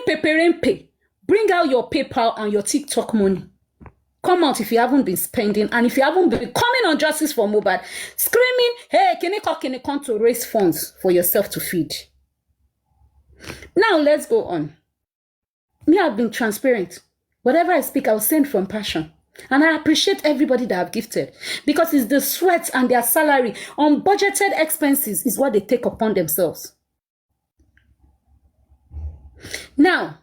Toyinpepere, bring out your PayPal and your TikTok money. Come out if you haven't been spending and if you haven't been coming on justice for Mohbad, screaming, hey, can you come to raise funds for yourself to feed? Now, let's go on. Me, I've been transparent. Whatever I speak, I'll send from passion. And I appreciate everybody that I've gifted because it's the sweat and their salary, unbudgeted expenses is what they take upon themselves. Now,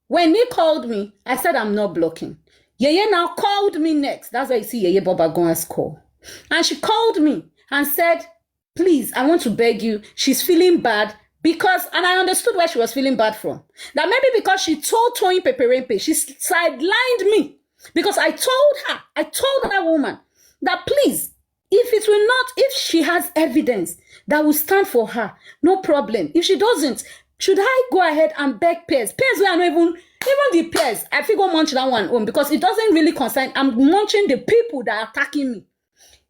when he called me, I said I'm not blocking. Yeye now called me next. That's why you see Yeye Baba Gon's call. And she called me and said, please, I want to beg you. She's feeling bad because, and I understood where she was feeling bad from. That maybe because she told Toyinpepere, she sidelined me. Because I told that woman that please, if she has evidence that will stand for her, no problem. If she doesn't, should I go ahead and beg peers? Peers where I know even the peers, I figure munch that one home because it doesn't really concern. I'm munching the people that are attacking me.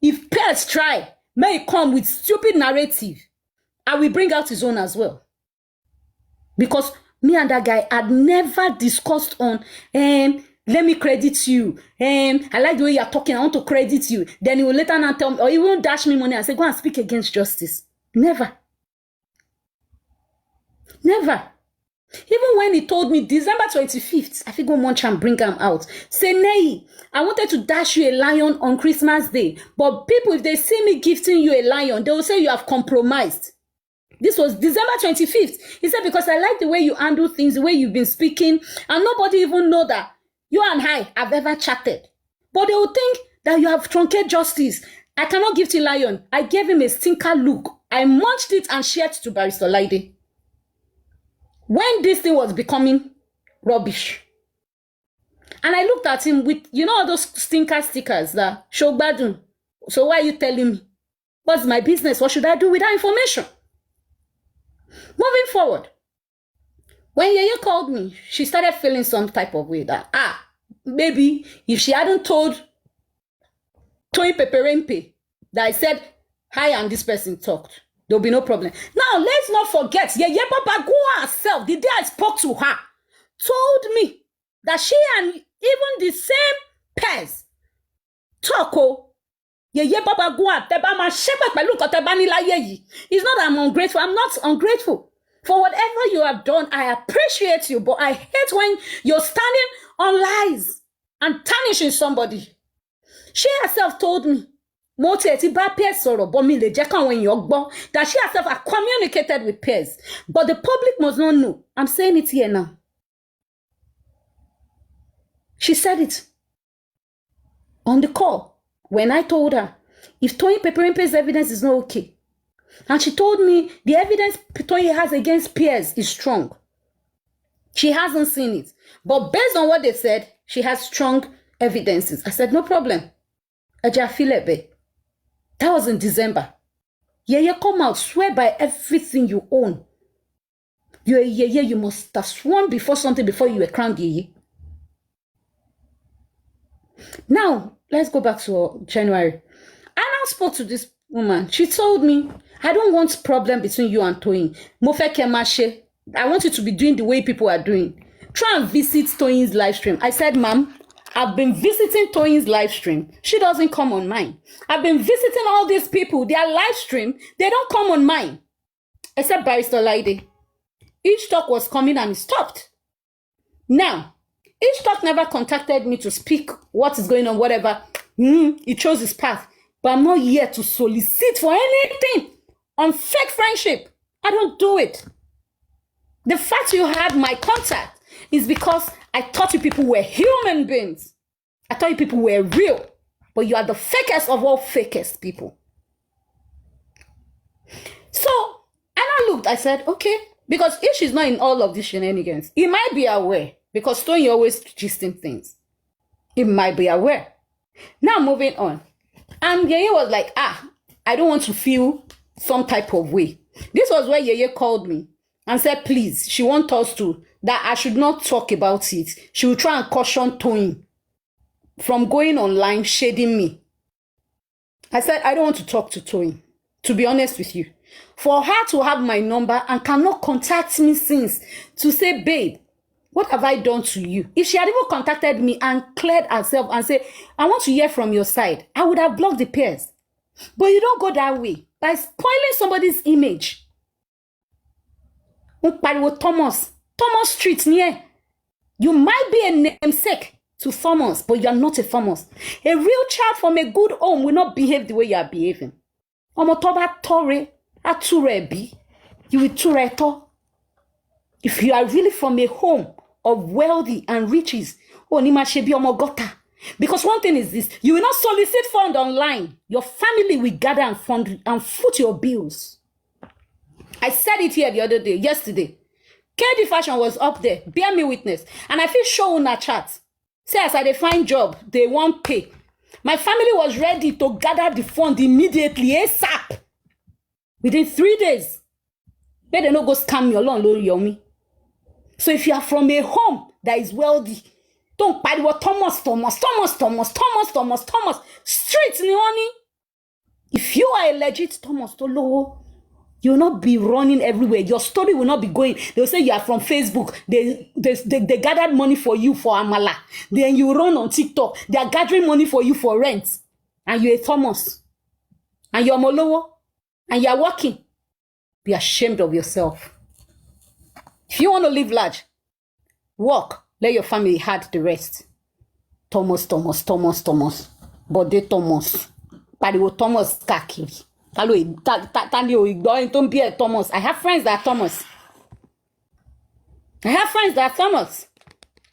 If peers try, may come with stupid narrative, I will bring out his own as well. Because me and that guy had never discussed on, let me credit you. I like the way you're talking. I want to credit you. Then he will later now tell me, or he won't dash me money and say, go and speak against justice. Never. Never. Even when he told me December 25th, I think go munch and bring him out. Say, Nei, I wanted to dash you a lion on Christmas Day. But people, if they see me gifting you a lion, they will say you have compromised. This was December 25th. He said, because I like the way you handle things, the way you've been speaking, and nobody even know that you and I have ever chatted. But they will think that you have truncated justice. I cannot gift a lion. I gave him a stinker look. I munched it and shared it to Barrister Laide. When this thing was becoming rubbish. And I looked at him with, all those stinker stickers that show badun. So why are you telling me? What's my business? What should I do with that information? Moving forward. When Yeye called me, she started feeling some type of way that, maybe if she hadn't told Toyinpepere that I said, hi, and this person talked, there'll be no problem. Now, let's not forget, Yeye Baba Gonwa herself, the day I spoke to her, told me that she and even the same pairs talk, Yeye Baba Gonwa, teba ma shepa pẹ̀lú nǹkan teba ní láyé yìí. It's not that I'm ungrateful. I'm not ungrateful. For whatever you have done, I appreciate you, but I hate when you're standing on lies and tarnishing somebody. She herself told me, that she herself had communicated with peers, but the public must not know. I'm saying it here now. She said it on the call when I told her, if Toyinpepere's evidence is not okay, and she told me the evidence Toyin has against peers is strong. She hasn't seen it. But based on what they said, she has strong evidences. I said, no problem. That was in December. Yeye, come out, swear by everything you own. You're a Yeye, you must have sworn before something before you were crowned Yeye. Now, let's go back to January. I now spoke to this woman. She told me, I don't want problem between you and Toyin. I want you to be doing the way people are doing. Try and visit Toyin's live stream. I said, ma'am, I've been visiting Toyin's live stream. She doesn't come on mine. I've been visiting all these people. Their live stream, they don't come on mine. Except Barrister Laide. Each talk was coming and it stopped. Now, each talk never contacted me to speak what is going on, whatever. He chose his path. But I'm not here to solicit for anything on fake friendship. I don't do it. The fact you had my contact is because I thought you people were human beings. I thought you people were real. But you are the fakest of all fakest people. So, and I looked, I said, okay. Because if she's not in all of these shenanigans, he might be aware. Because Toyin always gisting things. He might be aware. Now, moving on. And Yeye was like, I don't want to feel some type of way. This was where Yeye called me and said, please, she wants us to, that I should not talk about it. She will try and caution Toyin from going online shading me. I said, I don't want to talk to Toyin, to be honest with you. For her to have my number and cannot contact me since to say, babe, What have I done to you? If she had even contacted me and cleared herself and said, I want to hear from your side, I would have blocked the pairs. But you don't go that way. By spoiling somebody's image. Thomas Street near. You might be a namesake to Thomas, but you're not a Thomas. A real child from a good home will not behave the way you are behaving. You will to. If you are really from a home of wealthy and riches, because one thing is this, you will not solicit fund online. Your family will gather and fund and foot your bills. I said it here the other day, yesterday. KD Fashion was up there, bear me witness. And I feel show on a chat. Say as I find job, they won't pay. My family was ready to gather the fund immediately, ASAP. Within 3 days. May they not go scam you alone, yomi. So if you are from a home that is wealthy, don't buy what Thomas. Street Leone. If you are a legit Thomas Tolo, you will not be running everywhere. Your story will not be going. They'll say you are from Facebook. They gathered money for you for Amala. Then you run on TikTok. They are gathering money for you for rent. And you're a Thomas. And you're Molowo. And you're working. Be ashamed of yourself. If you want to live large, work. Let your family have the rest. Thomas. But they Thomas. Pariwo Thomas kakiri. Don't be a Thomas. I have friends that are Thomas.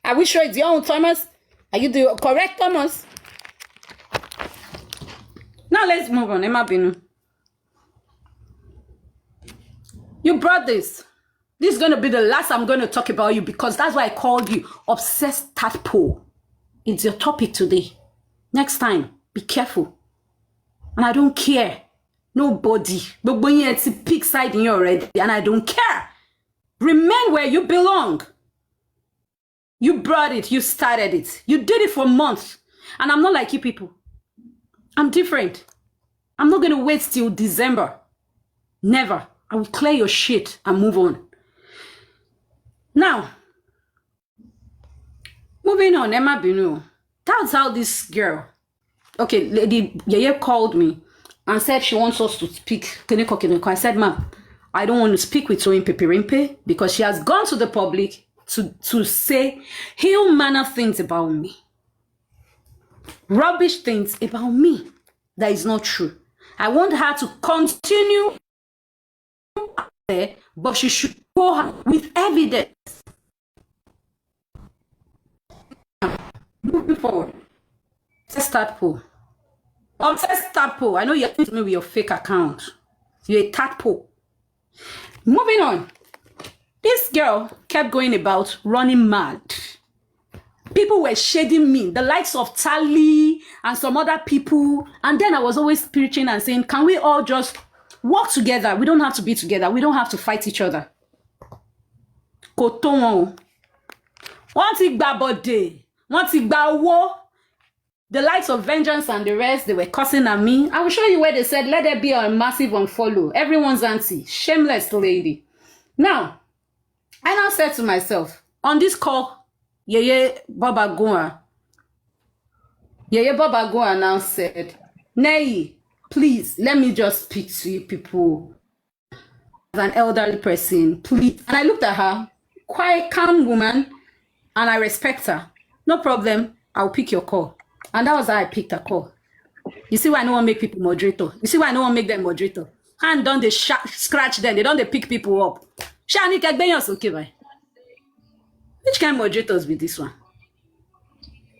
Are we sure it's your own Thomas? Are you the correct Thomas? Now let's move on. Emma Binu. You brought this. This is going to be the last I'm going to talk about you because that's why I called you obsessed tadpole. It's your topic today. Next time, be careful. And I don't care. Nobody. But when you're at the peak side in you already, and I don't care. Remain where you belong. You brought it. You started it. You did it for months. And I'm not like you people. I'm different. I'm not going to wait till December. Never. I will clear your shit and move on. Now, moving on, Emma Binu. That's how this girl, okay, Lady Yeye called me and said she wants us to speak. I said, ma'am, I don't want to speak with Toyinpepere because she has gone to the public to say ill manner things about me. Rubbish things about me that is not true. I want her to continue there, but she should go with evidence. Moving forward. Obsessed tadpole. I know you're to me with your fake account. You're a tadpole. Moving on. This girl kept going about running mad. People were shading me, the likes of Tali and some other people. And then I was always preaching and saying, can we all just work together? We don't have to be together. We don't have to fight each other. Koton. One thing bad day. One thing bad war. The likes of Vengeance and the rest, they were cussing at me. I will show you where they said, let there be a massive unfollow. Everyone's auntie. Shameless lady. Now, I now said to myself, on this call, Yeye Baba Goa now said, Nei, please, let me just speak to you people. As an elderly person, please. And I looked at her, quite calm woman, and I respect her. No problem, I'll pick your call. And that was how I picked a call. You see why I don't want to make people moderator? You see why I don't want to make them moderator? And don't they scratch them? They don't they pick people up. Okay, bye. Which kind of moderators be this one?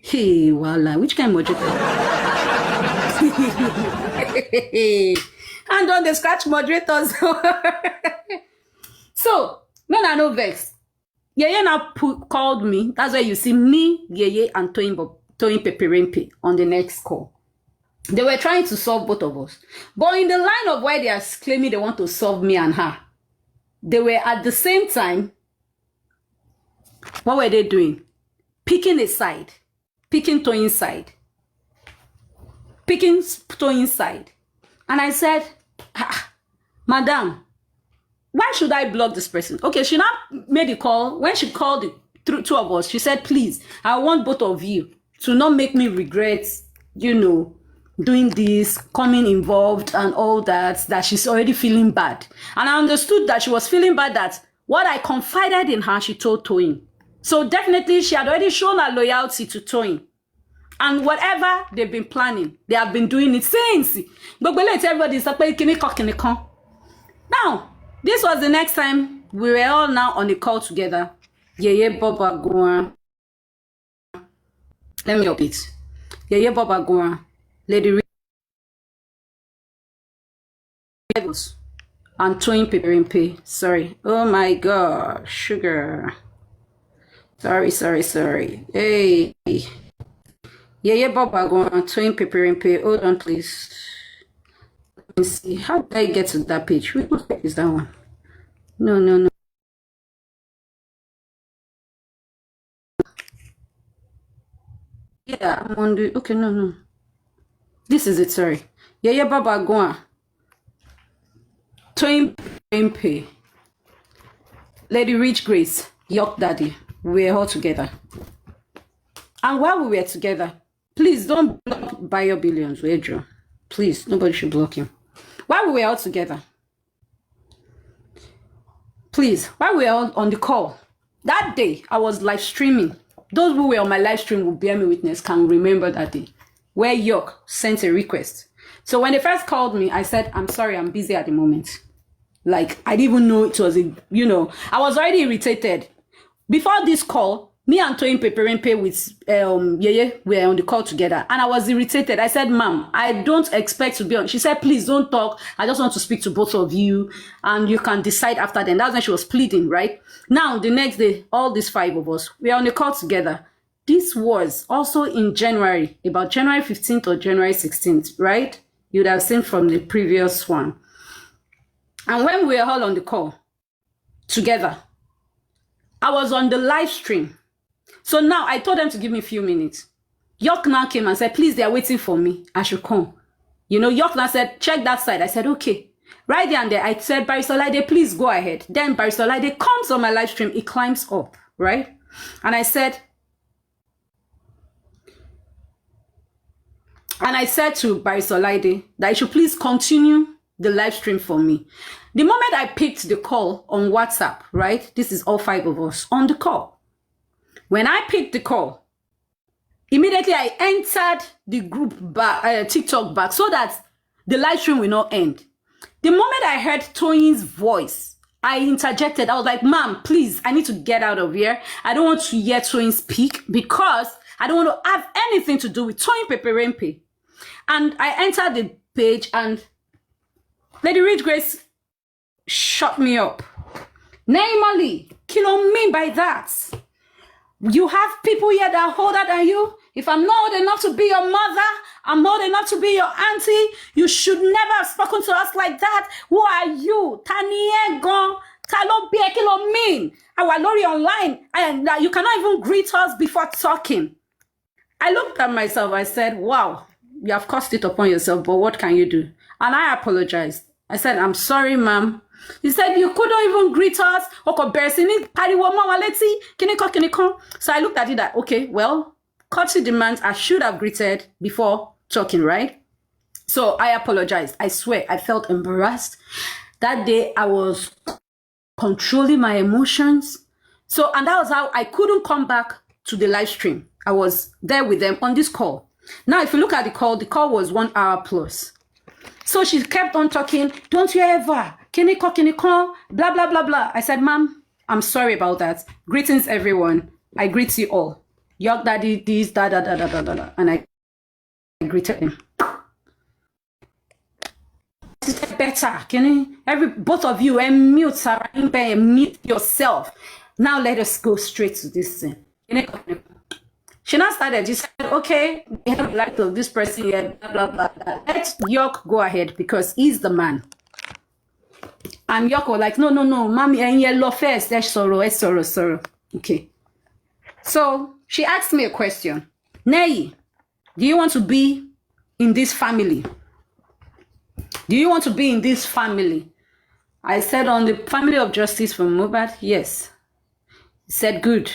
Hey, voila. Which kind of moderator? And don't they scratch moderators? So, no vex. Yeye now called me. That's why you see me, Yeye, and Toyinpepere on the next call. They were trying to solve both of us. But in the line of why they are claiming they want to solve me and her, they were at the same time, what were they doing? Picking a side. Picking Toyin's side. Picking Toyin's side. And I said, Madam, why should I block this person? Okay, she now made a call. When she called two of us. She said, please, I want both of you to not make me regret, doing this, coming involved and all that she's already feeling bad. And I understood that she was feeling bad, that what I confided in her, she told Toyin. So definitely she had already shown her loyalty to Toyin. And whatever they've been planning, they have been doing it since. But everybody's like, now, this was the next time we were all now on the call together. Yeye Baba Goa. Let me update. Yeye Baba Goa. Lady and Toyinpepere. Sorry. Oh my God. Sugar. Sorry. Hey. Yeye Baba Goa and Toyinpepere. Hold on, please. Let me see. How did I get to that page? Which page is that one? No. Yeah, I'm on the... Okay, no. This is it, sorry. Yeye Baba Goa. Toyinpepere. Lady Rich Grace. York Daddy. We were all together. And while we were together, please don't block Bio Billions, Joe. Please, nobody should block him. While we were all together, please, while we were all on the call, that day I was live streaming. Those who were on my live stream will bear me witness, can remember that day, where York sent a request. So when they first called me, I said, I'm sorry, I'm busy at the moment. Like, I didn't even know it was I was already irritated. Before this call, me and Toyinpepere with Yeye were on the call together, and I was irritated. I said, ma'am, I don't expect to be on. She said, please don't talk. I just want to speak to both of you, and you can decide after then. That's when she was pleading, right? Now, the next day, all these 5 of us, we are on the call together. This was also in January, about January 15th or January 16th, right? You'd have seen from the previous one. And when we were all on the call together, I was on the live stream. So now I told them to give me a few minutes. York now came and said, please, they are waiting for me. I should come. York now said, check that side. I said, okay. Right there and there, I said, Barisolade, please go ahead. Then Barisolade comes on my live stream. He climbs up, right? And I said to Barisolade that he should please continue the live stream for me. The moment I picked the call on WhatsApp, right? This is all 5 of us on the call. When I picked the call, immediately I entered the group back, TikTok back, so that the live stream will not end. The moment I heard Toyin's voice, I interjected. I was like, ma'am, please, I need to get out of here. I don't want to hear Toyin speak because I don't want to have anything to do with Toyinpepere. And I entered the page and Lady Rich Grace shut me up. Nehimolly, kilo mean by that? You have people here that are older than you. If I'm not old enough to be your mother, I'm old enough to be your auntie. You should never have spoken to us like that. Who are you? Taniye gon. Kalo be kilo mean. Our lorry online. And you cannot even greet us before talking. I looked at myself. I said, wow, you have caused it upon yourself, but what can you do? And I apologized. I said, I'm sorry, ma'am. He said, you couldn't even greet us. So I looked at it that, okay, well, courtesy demands I should have greeted before talking, right? So I apologized. I swear, I felt embarrassed. That day, I was controlling my emotions. So, and that was how I couldn't come back to the live stream. I was there with them on this call. Now, if you look at the call was 1 hour plus. So she kept on talking, don't you ever, can you call, blah, blah, blah, blah. I said, ma'am, I'm sorry about that. Greetings, everyone. I greet you all. York Daddy, this, da, da, da, da, da, da, da. And I greeted him. Better, can you, both of you, mute Sarah, mute yourself. Now let us go straight to this thing. She now started, she said, okay, we have the light of this person here, blah, blah, blah, blah. Let York go ahead because he's the man. And York was like, no, mommy, and yellow first, sorrow. Okay. So she asked me a question. Nei, do you want to be in this family? Do you want to be in this family? I said, on the family of justice from Mohbad, yes. He said, good.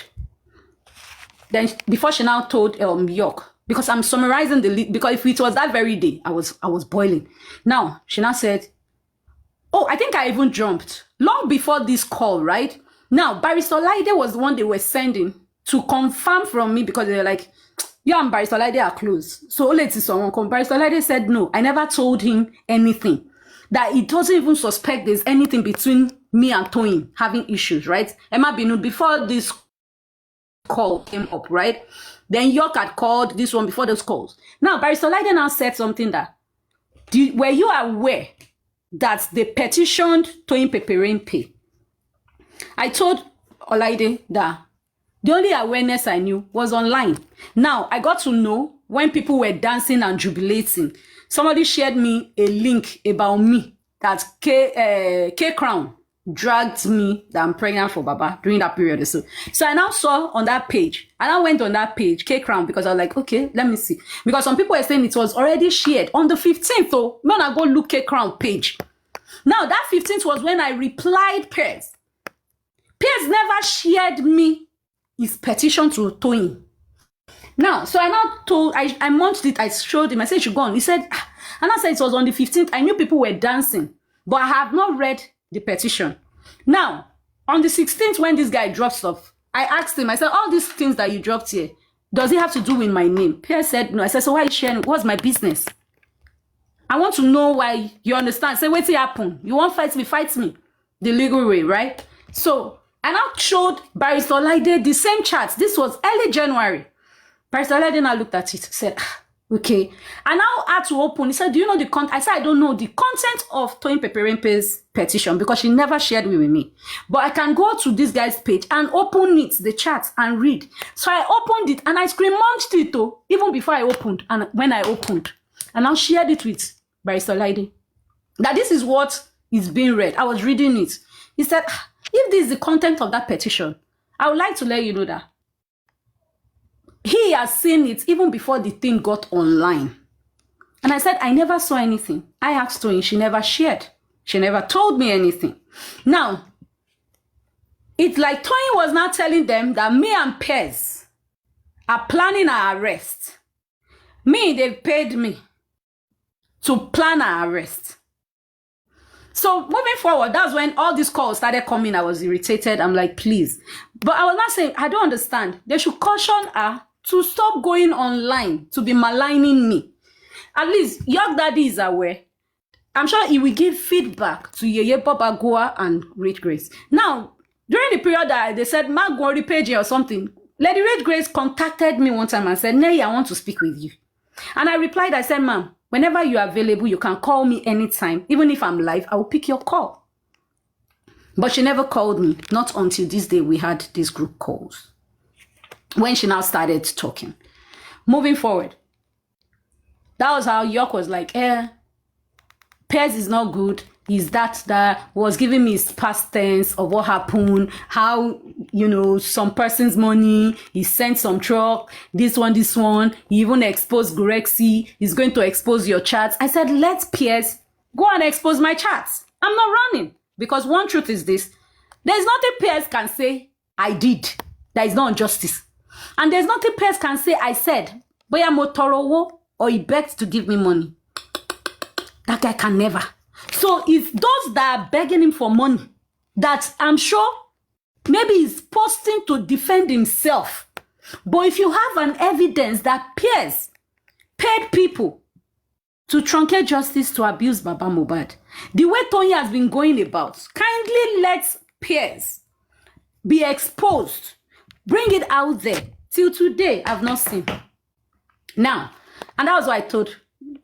Then before she now told York, because I'm summarizing because if it was that very day, I was boiling. Now, she now said, oh, I think I even jumped. Long before this call, right? Now, Barrister Laide was the one they were sending to confirm from me because they were like, you and Barrister Laide are close. So let's someone come. Barrister Laide said, no, I never told him anything. That he doesn't even suspect there's anything between me and Toyin having issues, right? Emma Binu, before this call came up, right? Then York had called this one before those calls. Now, Barrister Laide now said something that, were you aware that they petitioned Toyinpepere? I told Olaide that the only awareness I knew was online. Now, I got to know when people were dancing and jubilating. Somebody shared me a link about me that K Crown dragged me that I'm pregnant for Baba during that period. So I now saw on that page, and I went on that page, K Crown, because I was like, okay, let me see. Because some people were saying it was already shared on the 15th. So when I go look K Crown page. Now, that 15th was when I replied Piers. Piers never shared me his petition to Toyin. Now, so I now told, I munched it, I showed him, I said, you should go on. He said, and I said it was on the 15th. I knew people were dancing, but I have not read the petition. Now, on the 16th, when this guy dropped stuff, I asked him, I said, all these things that you dropped here, does it have to do with my name? Pierre said, no. I said, so why are you sharing? What's my business? I want to know why. You understand? Say, what's happen? You want fight me? Fight me. The legal way, right? So, I now showed Barrister Laide the same chat. This was early January. Barrister Laide now looked at it, said, okay. I now had to open. He said, do you know the content? I said, I don't know the content of Toyinpepere's petition because she never shared it with me. But I can go to this guy's page and open it, the chat, and read. So I opened it and I screen-munched it though, even before I opened. And when I opened, and I shared it with Barrister Laide, that this is what is being read. I was reading it. He said, if this is the content of that petition, I would like to let you know that he has seen it even before the thing got online. And I said, I never saw anything. I asked Toyin, she never shared. She never told me anything. Now, it's like Toyin was now telling them that me and Pez are planning our arrest. Me, they've paid me to plan our arrest. So moving forward, that's when all these calls started coming. I was irritated. I'm like, please. But I was not saying, I don't understand. They should caution her to stop going online to be maligning me. At least York Daddy is aware. I'm sure he will give feedback to Yeye Baba Goa and Rich Grace. Now, during the period that they said, Mark Gori Page or something, Lady Rich Grace contacted me one time and said, Nay, I want to speak with you. And I replied, I said, ma'am, whenever you are available, you can call me anytime. Even if I'm live, I will pick your call. But she never called me. Not until this day we had these group calls. When she now started talking. Moving forward. That was how York was like, Pez is not good. He's that was giving me his past tense of what happened. How, some person's money. He sent some truck. This one. He even exposed Gurexi. He's going to expose your chats. I said, let Pez go and expose my chats. I'm not running. Because one truth is this. There's nothing Pez can say, I did. That is not injustice. And there's nothing Pez can say, I said, but I'm Motorowo or he begged to give me money. That guy can never. So it's those that are begging him for money that I'm sure maybe he's posting to defend himself. But if you have an evidence that Piers paid people to truncate justice to abuse Baba Mohbad, the way Tony has been going about, kindly let Piers be exposed. Bring it out there. Till today, I've not seen. Now, and that was why I told,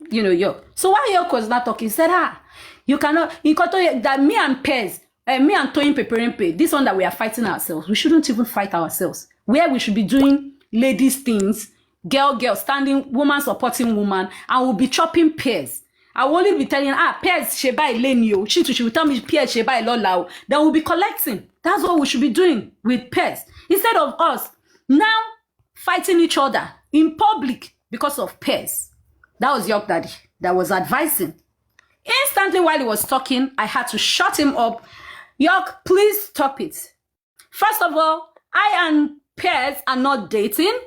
York. So while York was not talking, he said, you cannot, that me and Pez, me and Toyinpepere, this one that we are fighting ourselves, we shouldn't even fight ourselves. Where we should be doing ladies things, girl, standing, woman supporting woman, and we'll be chopping Pez. I will only be telling, Pez, Sheba, Elenio. She will tell me, Pez, Sheba, Lola. Then we'll be collecting. That's what we should be doing with Pez. Instead of us now fighting each other in public because of Pez. That was York Daddy that was advising. Instantly while he was talking, I had to shut him up. York, please stop it. First of all, I and Pears are not dating.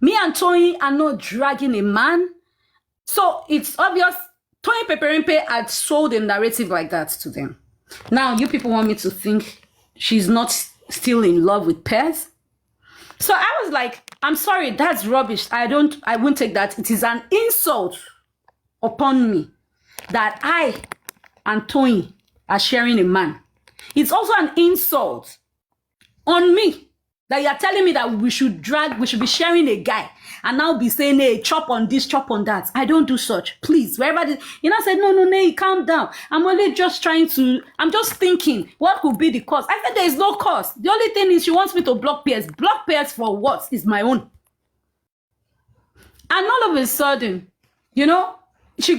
Me and Toyin are not dragging a man. So it's obvious Toyinpepere had sold a narrative like that to them. Now you people want me to think she's not still in love with Pears? So I was like, I'm sorry, that's rubbish. I won't take that. It is an insult upon me that I and Toyin are sharing a man. It's also an insult on me that you're telling me that we should be sharing a guy and now be saying, hey, chop on this, chop on that. I don't do such. Please, wherever this, said, no, calm down. I'm just thinking, what could be the cause? I said, there is no cause. The only thing is she wants me to block Pears. Block Pears for what? Is my own. And all of a sudden, she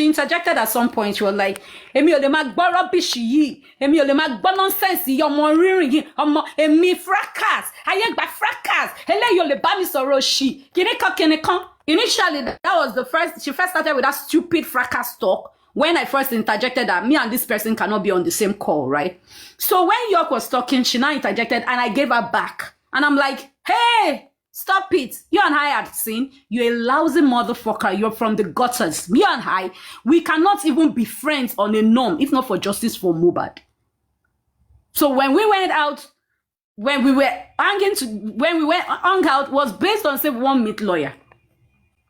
interjected at some point. She was like, Emi ole ma gbọ́ rubbish yìí, Emi ole ma gbọ́ nonsense yìí, ọmọ rírìn yìí, ọmọ èmi fracas, ayé gba fracas, eléyìí ò lè bá mi sọ̀rọ̀ òṣì, kìnìkan. Initially, she first started with that stupid fracas talk when I first interjected that me and this person cannot be on the same call, right? So when York was talking, she now interjected and I gave her back. And I'm like, hey, stop it. You and I had seen. You're a lousy motherfucker. You're from the gutters. Me and I, we cannot even be friends on a norm, if not for justice for Mohbad. So when we went out, when we hung out, was based on say one meet lawyer.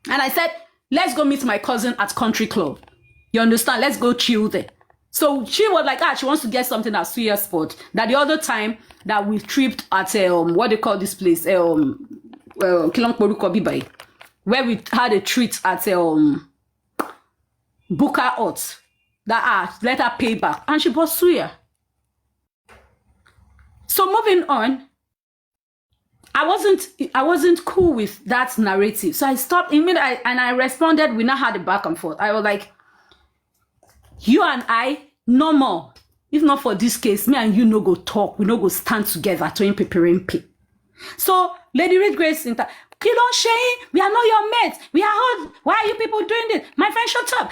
And I said, let's go meet my cousin at Country Club. You understand? Let's go chill there. So she was like, she wants to get something at Suya Sport. That the other time that we tripped at what they call this place, where we had a treat at Booker Hut that let her pay back, and she bought Suya. So moving on, I wasn't cool with that narrative. So I stopped immediately and I responded. We now had a back and forth. I was like, you and I, no more. If not for this case, me and you no go talk. We no go stand together to Toyinpepere. So Lady Red Grace, you don't share. We are not your mates. We are hot. Why are you people doing this? My friend, shut up.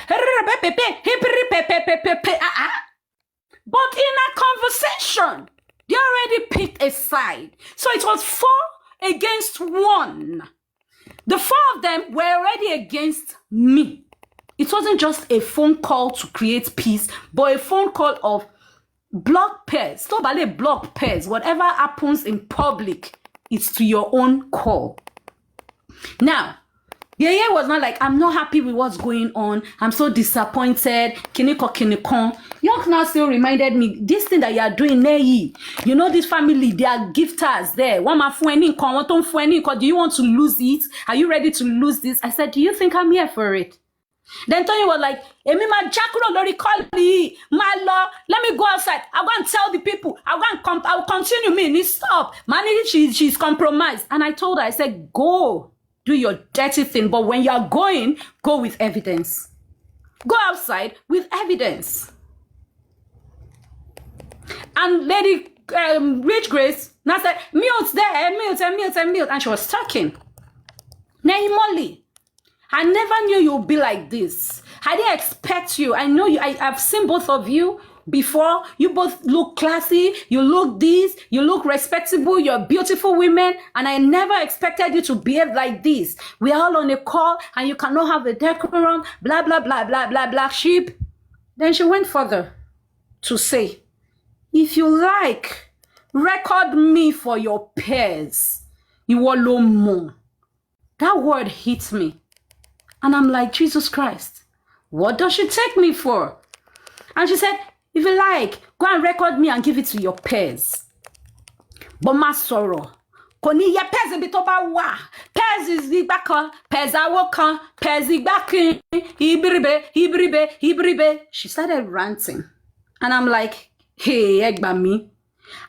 But in a conversation, they already picked a side. So it was 4 against 1. The 4 of them were already against me. It wasn't just a phone call to create peace, but a phone call of block Pears. Stop ballet block Pears. Whatever happens in public, it's to your own call. Now, Yeye was not like, I'm not happy with what's going on. I'm so disappointed. Kinikon. York now still reminded me, this thing that you are doing, Neyi. You know this family, they are gifters there. Do you want to lose it? Are you ready to lose this? I said, do you think I'm here for it? Then Tony was like, Emi ma jackro lori call me, my law. Let me go outside. I'll go and tell the people. I'll continue me. Stop. Man, she's compromised. And I told her, I said, go. Do your dirty thing, but when you're going, go with evidence. Go outside with evidence. And Lady Rich Grace now said, mute there, mute. And she was talking. Nehimolly, I never knew you'd be like this. I didn't expect you. I know you. I've seen both of you before. You both look classy. You look this. You look respectable. You're beautiful women. And I never expected you to behave like this. We are all on a call and you cannot have a decorum. Blah, blah, blah, blah, blah, blah, sheep. Then she went further to say, if you like, record me for your peers. Iwolomo. That word hit me. And I'm like, Jesus Christ, what does she take me for? And she said, if you like, go and record me and give it to your peers. But my sorrow. Koni ye peers bi to ba wa. Peers is the baka. Peers awokan. Peers ibakin. Ibribe. She started ranting. And I'm like, hey, Egbami.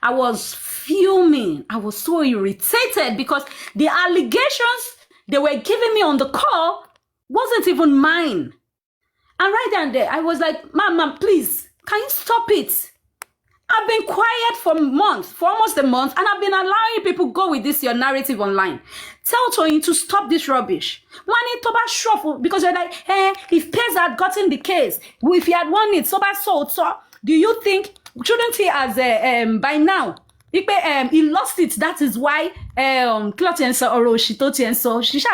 I was fuming. I was so irritated because the allegations they were giving me on the call wasn't even mine. And right then and there, I was like, Mom, please, can you stop it? I've been quiet for months, for almost a month, and I've been allowing people go with this, your narrative online. Tell Toyin to stop this rubbish. One in Toba shuffle, because you're like, hey, if Pears had gotten the case, if he had won it, so do you think, shouldn't he as by now He lost it. That is why she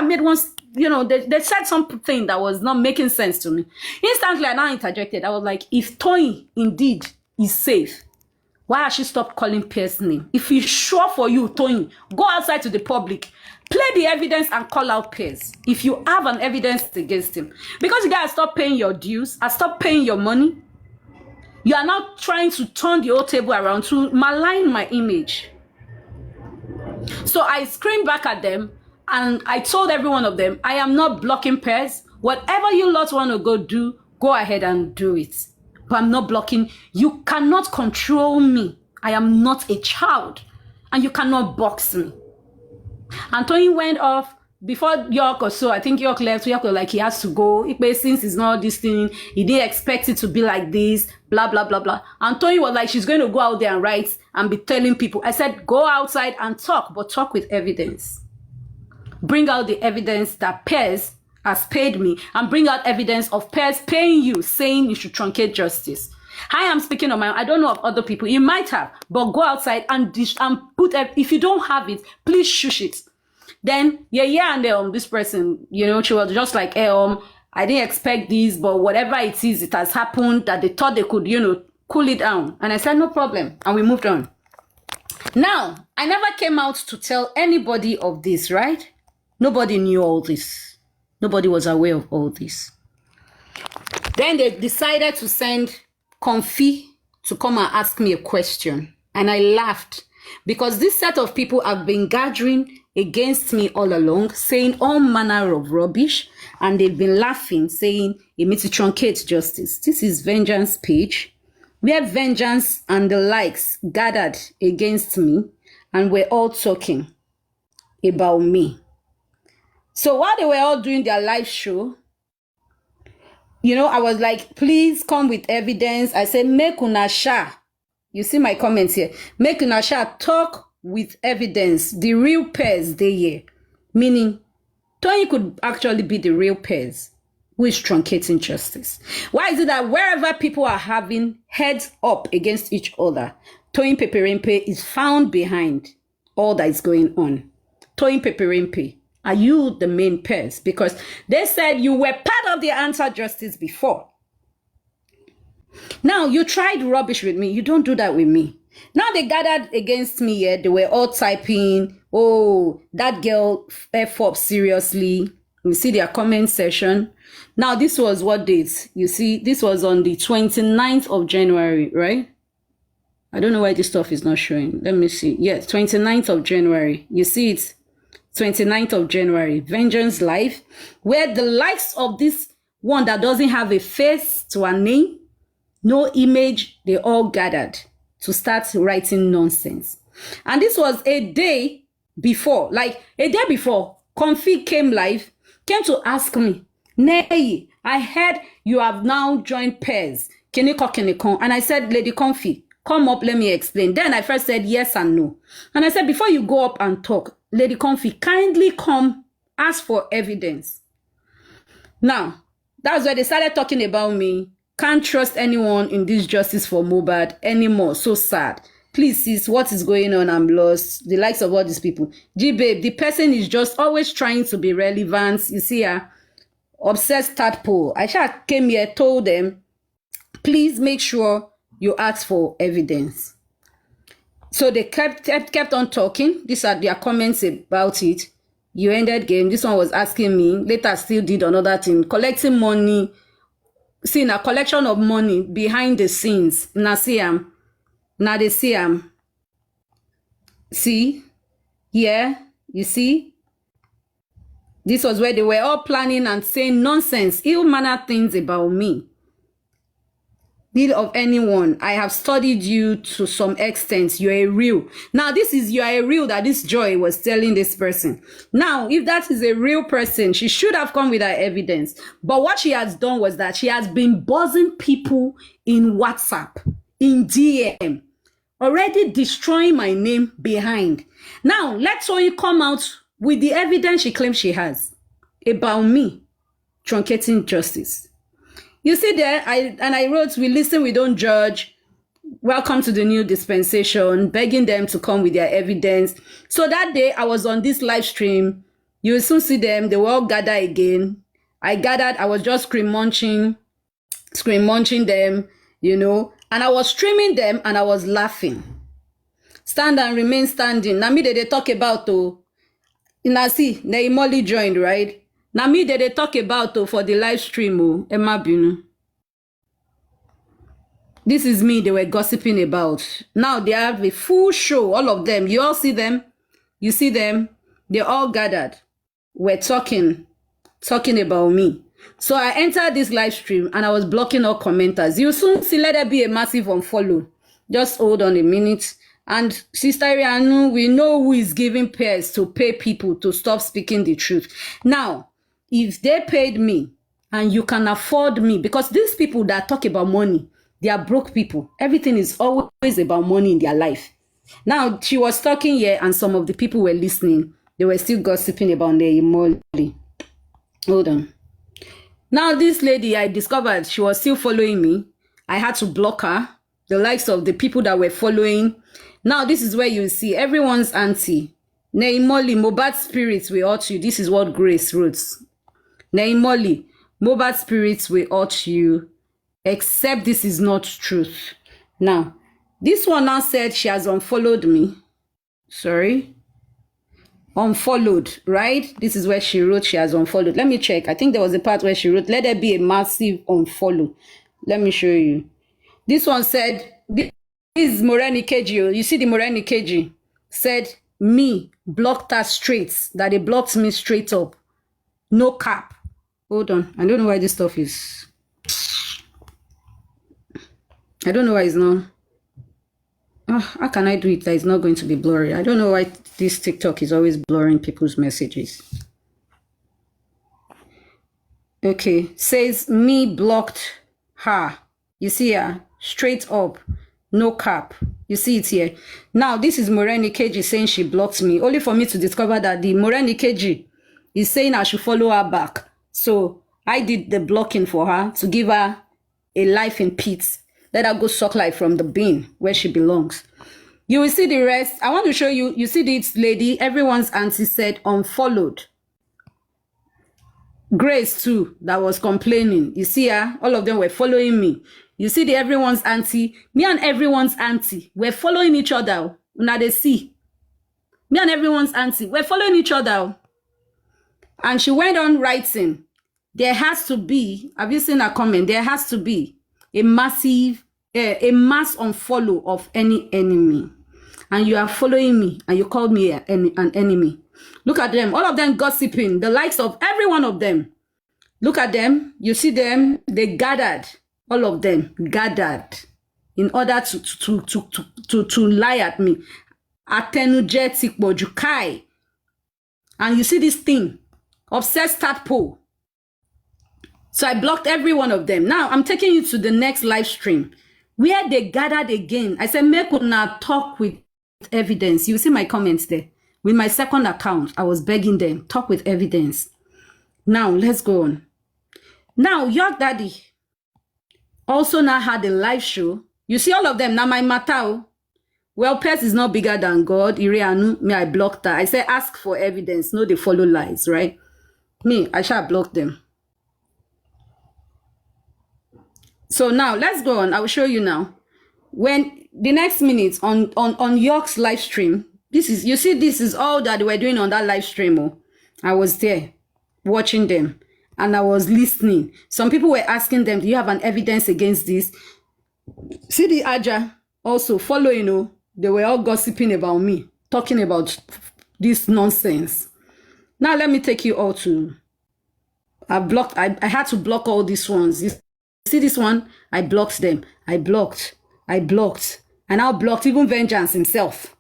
made one, they said something that was not making sense to me. Instantly, I now interjected. I was like, if Toyin indeed is safe, why has she stopped calling Pierre's name? If it's sure for you, Toyin, go outside to the public, play the evidence and call out Pierce. If you have an evidence against him. Because you guys stop paying your dues, I stop paying your money. You are now trying to turn the whole table around to malign my image. So I screamed back at them and I told every one of them, I am not blocking Pierce. Whatever you lot want to go do, go ahead and do it. But I'm not blocking. You cannot control me. I am not a child. And you cannot box me. And Toyin went off before York or so. I think York left. York was like, he has to go. Since it's not this thing, he didn't expect it to be like this. Blah, blah, blah, blah. And Toyin was like, she's going to go out there and write and be telling people. I said, go outside and talk, but talk with evidence. Bring out the evidence that Pierce has paid me and bring out evidence of Pierce paying you, saying you should truncate justice. I am speaking on my own. I don't know of other people. You might have, but go outside and put, if you don't have it, please shush it. Then, and this person, she was just like, I didn't expect this, but whatever it is, it has happened, that they thought they could, cool it down. And I said, no problem. And we moved on. Now, I never came out to tell anybody of this, right? Nobody knew all this. Nobody was aware of all this. Then they decided to send Comfy to come and ask me a question. And I laughed because this set of people have been gathering against me all along, saying all manner of rubbish. And they've been laughing, saying, it means to truncate justice. This is Vengeance page, where Vengeance and the likes gathered against me and were all talking about me. So while they were all doing their live show, I was like, please come with evidence. I said, make una sha. You see my comments here. Make una sha talk with evidence. The real Pierce they here. Meaning, Toyin could actually be the real Pierce who is truncating justice. Why is it that wherever people are having heads up against each other, Toyinpepere is found behind all that is going on? Toyinpepere, are you the main Pierce? Because they said you were part of the answer justice before. Now, you tried rubbish with me. You don't do that with me. Now they gathered against me here. They were all typing, oh, that girl F up seriously. You see their comment section. Now, this was what date? You see, this was on the 29th of January, right? I don't know why this stuff is not showing. Let me see. Yes, 29th of January. You see it? 29th of January, Vengeance Live, where the likes of this one that doesn't have a face to a name, no image, they all gathered to start writing nonsense. And this was a day before, Comfy came live, came to ask me, Nay, I heard you have now joined Pierce. And I said, Lady Comfy, come up, let me explain. Then I first said yes and no. And I said, before you go up and talk, Lady Comfy, kindly come ask for evidence. Now, that's where they started talking about me. Can't trust anyone in this justice for Mohbad anymore. So sad. Please, sis, what is going on? I'm lost. The likes of all these people. Babe, the person is just always trying to be relevant. You see, obsessed tadpole. I came here, told them, please make sure you ask for evidence. So they kept on talking. These are their comments about it. You ended game. This one was asking me. Later, still did another thing. Collecting money. See, a collection of money behind the scenes. Now see Now they see See? Yeah, you see? This was where they were all planning and saying nonsense, ill-mannered things about me. Need of anyone. I have studied you to some extent. You're a real. Now, this is you are a real that this Joy was telling this person. Now, if that is a real person, she should have come with her evidence. But what she has done was that she has been buzzing people in WhatsApp, in DM, already destroying my name behind. Now, let Toyin come out with the evidence she claims she has about me truncating justice. You see there, I wrote, we listen, we don't judge. welcome to the new dispensation, begging them to come with their evidence. So that day I was on this live stream. You will soon see them. They will all gather again. I gathered. I was just scream munching them, you know, and I was streaming them and I was laughing. Stand and remain standing. Now me they talk about to. Now see, Nehimolly joined, right? Now me they talk about to for the live stream. Oh, Emma Bunu. This is me they were gossiping about. Now they have a full show, all of them. You all see them? You see them? They all gathered. We're talking about me. So I entered this live stream and I was blocking all commenters. You soon see, let there be a massive unfollow. Just hold on a minute. And Sister Rianu, we know who is giving pairs to pay people to stop speaking the truth. Now, if they paid me and you can afford me, because these people that talk about money, they are broke people. Everything is always about money in their life. Now, she was talking here and some of the people were listening. They were still gossiping about Nehimolly. Hold on. Now, this lady, I discovered she was still following me. I had to block her. The likes of the people that were following. Now, this is where you see everyone's auntie. Nehimolly, Mohbad spirits will hurt you. This is what Grace wrote. Nehimolly, Mohbad spirits will hurt you. Except this is not truth. Now, this one now said she has unfollowed me. Sorry. Unfollowed, right? This is where she wrote she has unfollowed. Let me check. I think there was a part where she wrote, let there be a massive unfollow. Let me show you. This one said, this is Moreni Keji. You see the Moreni Keji said, me blocked her straight. That they blocked me straight up. No cap. Hold on. I don't know why this stuff is. I don't know why it's not. Oh, how can I do it that it's not going to be blurry? I don't know why this TikTok is always blurring people's messages. Okay, says me blocked her. You see her? Straight up. No cap. You see it here. Now, this is Moreni Keji saying she blocked me. Only for me to discover that the Moreni Keji is saying I should follow her back. So, I did the blocking for her to give her a life in peace. Let her go suck life from the bin where she belongs. You will see the rest. I want to show you. You see this lady, everyone's auntie said unfollowed. Grace too, that was complaining. You see her? All of them were following me. You see the everyone's auntie. Me and everyone's auntie. We're following each other. Now they see. Me and everyone's auntie. We're following each other. And she went on writing. There has to be, have you seen her comment? There has to be a mass unfollow of any enemy. And you are following me and you called me an enemy. Look at them. All of them gossiping. The likes of every one of them. Look at them. You see them. They gathered. All of them gathered in order to lie at me. Atenujetic bojukai. And you see this thing. Obsessed tadpole. So I blocked every one of them. Now I'm taking you to the next live stream where they gathered again. I said, make una talk with evidence. You see my comments there. With my second account, I was begging them, talk with evidence. Now let's go on. Now York Daddy also now had a live show. You see all of them. Now my matao. Well, Pers is not bigger than God. Irianu, me, I blocked her. I said, ask for evidence. No, they follow lies, right? Me, I shall block them. So now let's go on. I will show you now. When the next minute on York's live stream, this is, you see, this is all that they were doing on that live stream. Oh, I was there watching them and I was listening. Some people were asking them, do you have an evidence against this? See the Aja also following, oh, they were all gossiping about me, talking about this nonsense. Now let me take you all to, I had to block all these ones. See this one? I blocked them. I blocked. And I blocked even Vengeance himself.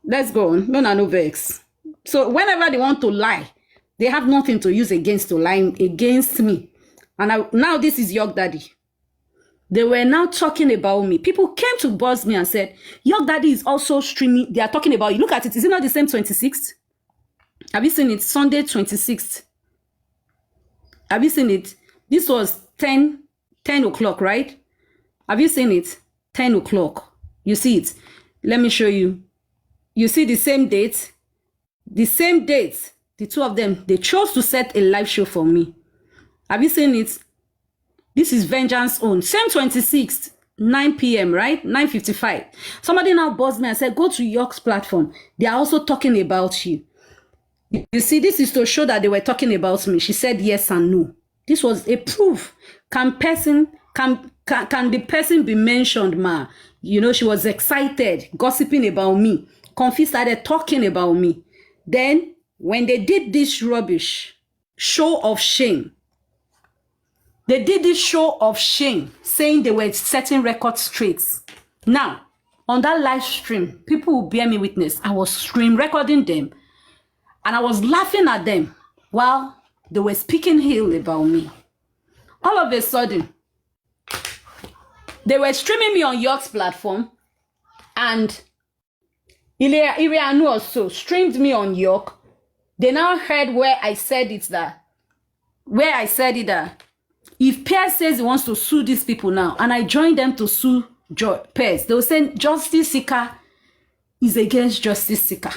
Let's go on. No vex. So whenever they want to lie, they have nothing to use against to lie against me. And now this is York Daddy. They were now talking about me. People came to buzz me and said, York Daddy is also streaming. They are talking about you. Look at it. Is it not the same 26th? Have you seen it? Sunday 26th. Have you seen it? This was 10 o'clock, right? Have you seen it? 10 o'clock. You see it? Let me show you. You see the same date? The same date. The two of them, they chose to set a live show for me. Have you seen it? This is Vengeance Own. Same 26th, 9 p.m., right? 9:55. Somebody now buzzed me and said, go to York's platform. They are also talking about you. You see, this is to show that they were talking about me. She said yes and no. This was a proof. Can the person be mentioned, ma? You know, she was excited, gossiping about me. Confused, started talking about me. Then, when they did this rubbish, show of shame, they did this show of shame, saying they were setting records straight. Now, on that live stream, people will bear me witness. I was screen recording them, and I was laughing at them while they were speaking ill about me. All of a sudden, they were streaming me on York's platform, and Irianu also streamed me on York. They now heard where I said it that if Pierce says he wants to sue these people now, and I joined them to sue Pierce, they will say justice seeker is against justice seeker.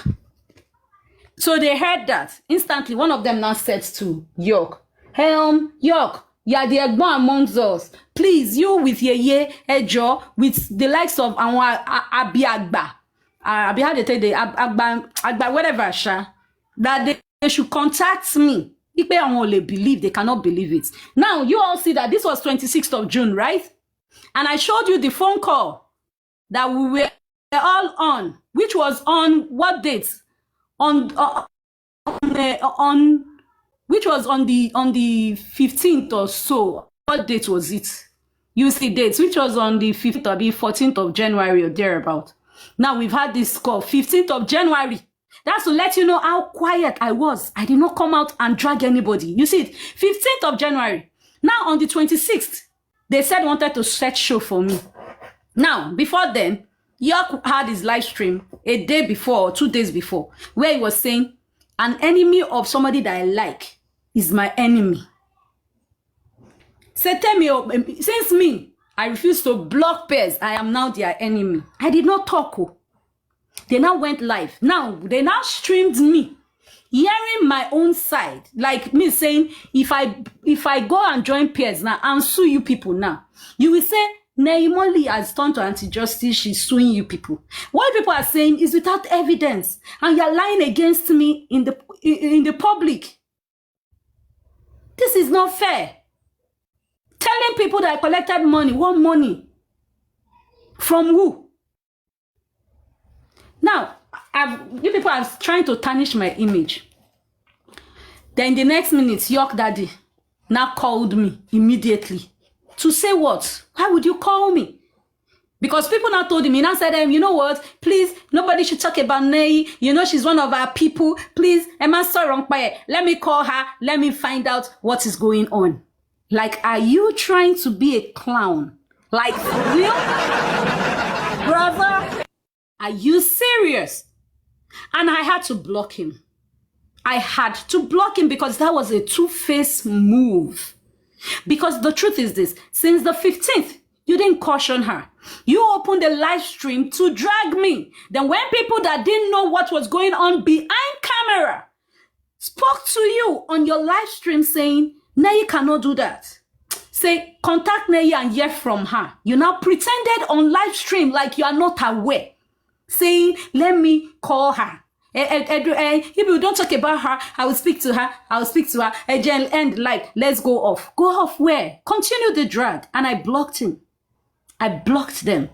So they heard that. Instantly, one of them now said to York, York, you are the Egbon amongst us. Please, you with Yeye, Ejo, with the likes of Abiagba, Abi, how they tell the Agba, whatever, that they should contact me. If they only believe, they cannot believe it. Now, you all see that this was 26th of June, right? And I showed you the phone call that we were all on, which was on what date? Which was on the 15th or so. What date was it? You see dates, which was on the 15th or the 14th of January or thereabout. Now we've had this call, 15th of January. That's to let you know how quiet I was. I did not come out and drag anybody. You see it, 15th of January. Now on the 26th, they said wanted to set show for me. Now, before then, York had his live stream a day before or 2 days before, where he was saying, an enemy of somebody that I like is my enemy. So tell me, since me, I refuse to block pairs, I am now their enemy. I did not talk. They now went live. Now, they now streamed me, hearing my own side. Like me saying, if I go and join peers now and sue you people now, you will say, Nehimolly has turned to anti-justice, she's suing you people. What people are saying is without evidence, and you're lying against me in the public. This is not fair. Telling people that I collected money, what money? From who? Now, you people are trying to tarnish my image. Then the next minute, York Daddy now called me immediately. To say what? Why would you call me? Because people now told him, he now said, you know what? Please, nobody should talk about Nei. You know, she's one of our people. Please, Emma Sorongpaye, let me call her. Let me find out what is going on. Like, are you trying to be a clown? Like, real? Brother, are you serious? And I had to block him. I had to block him because that was a two-faced move. Because the truth is this, since the 15th, you didn't caution her. You opened a live stream to drag me. Then when people that didn't know what was going on behind camera spoke to you on your live stream saying, Nei cannot do that. Say, contact Nei and hear from her. You now pretended on live stream like you are not aware. Saying, let me call her. If you don't talk about her, I will speak to her. I will speak to her. And like, let's go off. Go off where? Continue the drag. And I blocked him. I blocked them.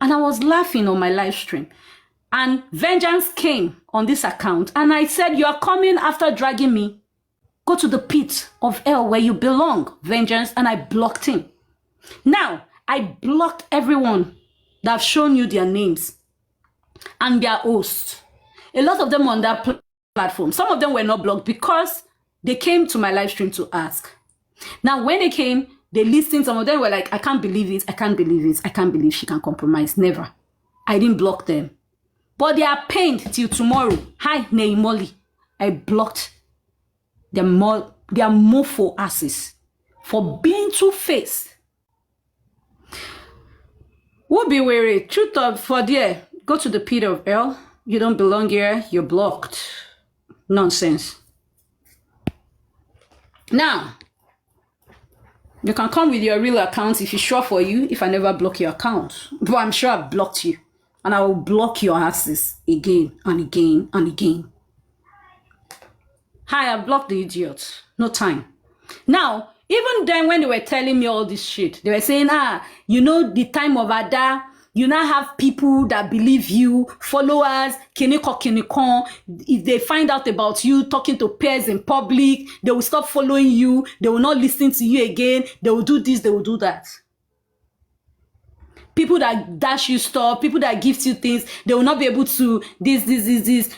And I was laughing on my live stream. And vengeance came on this account. And I said, you are coming after dragging me. Go to the pit of hell where you belong, vengeance. And I blocked him. Now, I blocked everyone that have shown you their names and their hosts. A lot of them on that platform. Some of them were not blocked because they came to my live stream to ask. Now, when they came, they listened. Some of them were like, I can't believe it. I can't believe it. I can't believe she can compromise. Never. I didn't block them. But they are pained till tomorrow. Hi, Nehimolly. I blocked their mofo asses for being two-faced. We'll be weary. Truth of for there. Go to the pit of hell. You don't belong here. You're blocked. Nonsense. Now, you can come with your real account if it's sure for you, if I never block your account. But I'm sure I've blocked you. And I will block your asses again and again and again. Hi, I blocked the idiot. No time. Now, even then when they were telling me all this shit, they were saying, you know, the time of Ada, you now have people that believe you, followers, kinikon. If they find out about you talking to peers in public, they will stop following you. They will not listen to you again. They will do this, they will do that. People that dash you stuff, people that gift you things, they will not be able to this.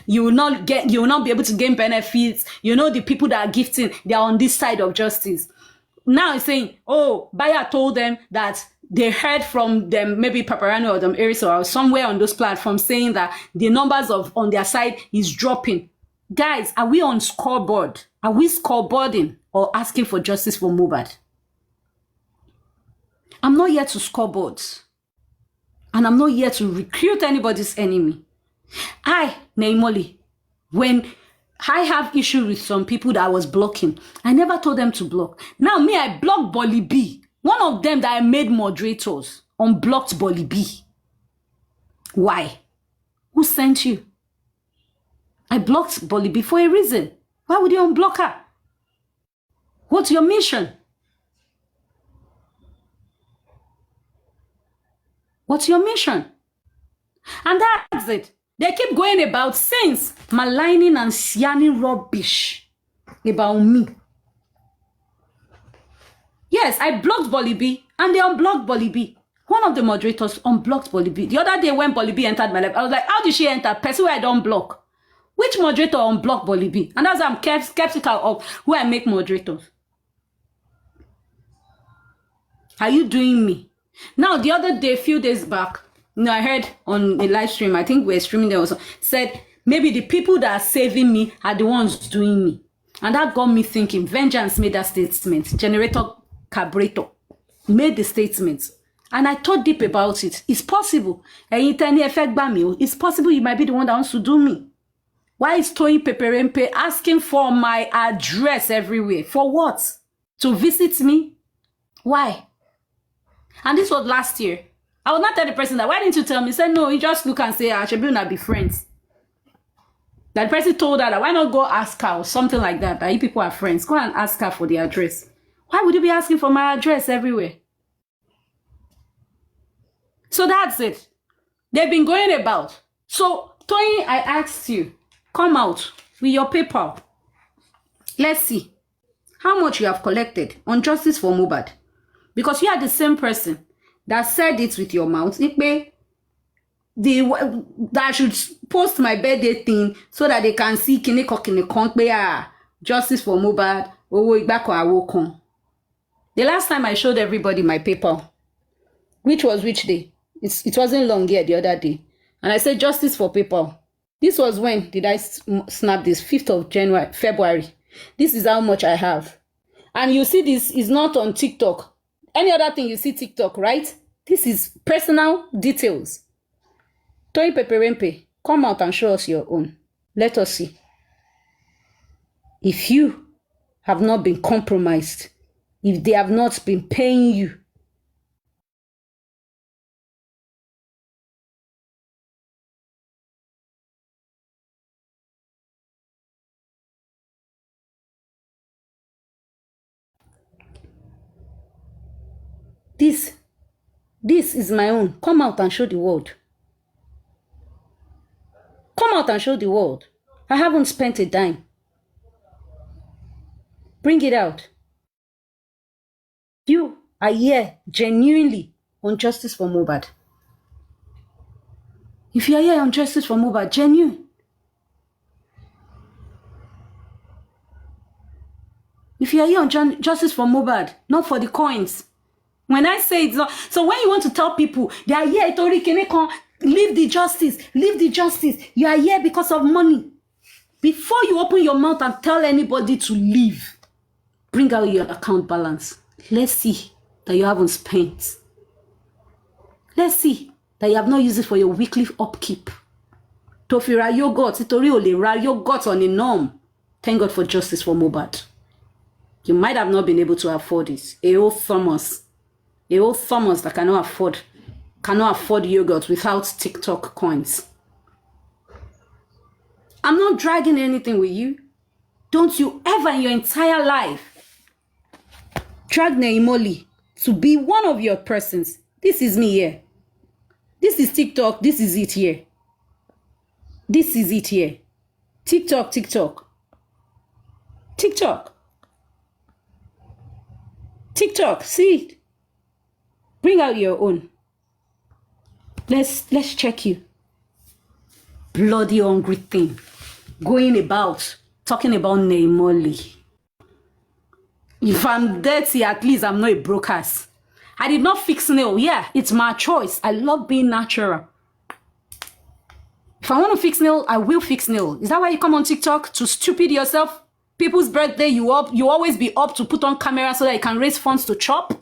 You will not be able to gain benefits. You know, the people that are gifting, they are on this side of justice. Now it's saying, oh, Bayer told them that they heard from them, maybe Paparano or them Eris or somewhere on those platforms saying that the numbers on their side is dropping. Guys, are we on scoreboard? Are we scoreboarding or asking for justice for Mohbad? I'm not here to scoreboard. And I'm not here to recruit anybody's enemy. I, Nehimolly, when I have issue with some people that I was blocking, I never told them to block. Now me, I blocked Bolly B. One of them that I made moderators unblocked Bolly B. Why? Who sent you? I blocked Bolly B for a reason. Why would you unblock her? What's your mission? What's your mission? And that's it. They keep going about since maligning and sianing rubbish about me. Yes, I blocked Bolly B and they unblocked Bolly B. One of the moderators unblocked Bolly B. The other day when Bolly B entered my life, I was like, how did she enter? Person where I don't block. Which moderator unblocked Bolly B? And that's why I'm skeptical of who I make moderators. Are you doing me? Now, the other day, a few days back, I heard on a live stream, I think we were streaming there also, said maybe the people that are saving me are the ones doing me. And that got me thinking. Vengeance made that statement. Generator Carburetor made the statement. And I thought deep about it. It's possible. It's possible you might be the one that wants to do me. Why is Toyinpepere asking for my address everywhere? For what? To visit me? Why? And this was last year. I would not tell the person that, why didn't you tell me? He said, no, you just look and say, I should not be friends. That person told her that, why not go ask her or something like that, that you people are friends. Go and ask her for the address. Why would you be asking for my address everywhere? So that's it. They've been going about. So, Toyin, I asked you, come out with your paper. Let's see how much you have collected on justice for Mohbad. Because you are the same person that said it with your mouth. That I should post my birthday thing so that they can see justice for Mohbad. The last time I showed everybody my paper, which was which day? It wasn't long yet, the other day. And I said justice for people. This was when did I snap this? 5th of February. This is how much I have. And you see this is not on TikTok. Any other thing you see TikTok, right? This is personal details. Toyinpepere, come out and show us your own. Let us see. If you have not been compromised, if they have not been paying you, this is my own. Come out and show the world. Come out and show the world. I haven't spent a dime. Bring it out. You are here genuinely on justice for Mohbad. If you are here on justice for Mohbad, genuine. If you are here on justice for Mohbad, not for the coins. When I say it's not, so when you want to tell people they are here, leave the justice, leave the justice. You are here because of money. Before you open your mouth and tell anybody to leave, bring out your account balance. Let's see that you haven't spent. Let's see that you have not used it for your weekly upkeep. Tofira yogurt, itori ole ra yogurt on a norm. Thank God for justice for Mohbad. You might have not been able to afford it. A old Thomas that cannot afford yogurt without TikTok coins. I'm not dragging anything with you. Don't you ever in your entire life drag Nehimolly to be one of your persons. This is me here. This is TikTok. This is it here. This is it here. TikTok. TikTok. See it. Bring out your own. Let's check you. Bloody hungry thing. Going about talking about Nehimolly. If I'm dirty, at least I'm not a broke ass. I did not fix nail. Yeah, it's my choice. I love being natural. If I want to fix nail, I will fix nail. Is that why you come on TikTok to stupid yourself? People's birthday, you always be up to put on camera so that you can raise funds to chop?